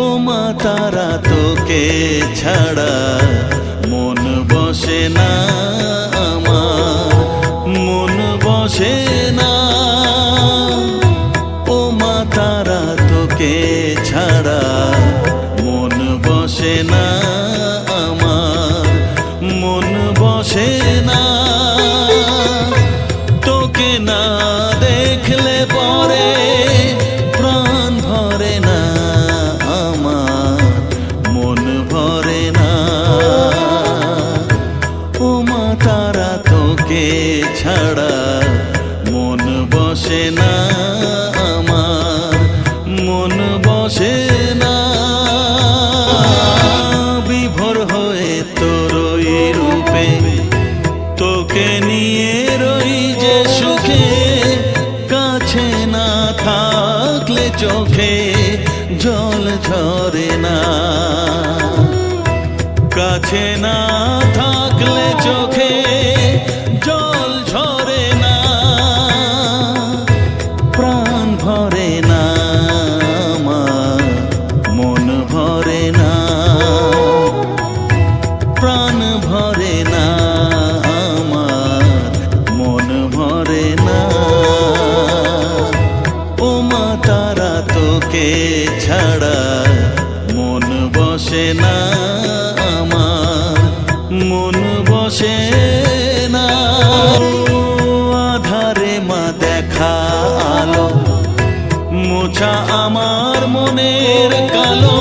ও মা তারা তোকে ছাড়া মন বসে না আমার, মন বসে না। ও মা তারা তোকে ছাড়া মন বসে না আমার, মন বসে না। তোকে না দেখলে পরে প্রাণ ভরে না আমার, মন ভরে না। ও মা তারা তোকে ছাড়া মন বসে না আমার, মন বসে না। বিভোর হয়ে তোর ওই রূপে তোকে নিয়ে রই যে সুখে, কাছে না থাকলে চোখে জল ঝরে না, কাছে না থাকলে চোখে জল ঝরে না। প্রাণ ভরে না আমার, মন ভরে না, প্রাণ ভরে না আমার, মন ভরে না। ও মা তারা তোকে ছাড়া মন বসে না আমার, মন বসে না। আধারে মা দেখা আলো, মোছা আমার মনের কালো।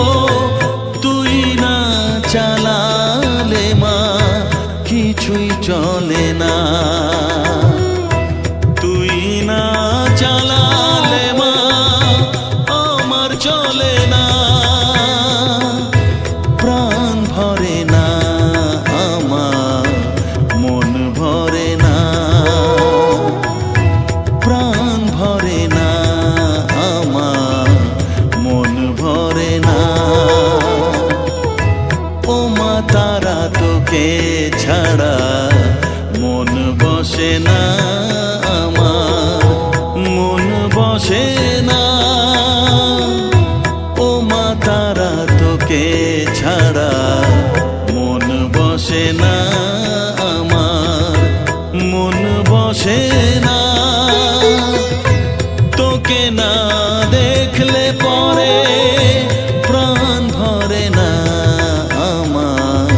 তুই না চালালে মা কিছুই চলে না, তুই না চালালে মা আমার চলে না। প্রাণ ভরে না আমার, মন ভরে না, প্রাণ ভরে না আমার, মন ভরে না। ও মা তারা তোকে ছাড়া মন বসে না আমার, মন বসে না। ও মা তারা তোকে ছাড়া মন বসে না আমার, মন বসে না। তোকে না দেখলে পরে প্রাণ ভরে না আমার,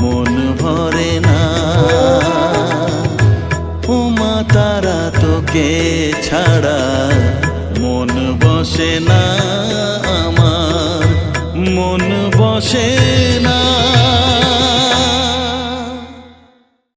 মন ভরে না। ও মা তারা তোকে ছাড়া মন বসে না আমার, মন বসে না।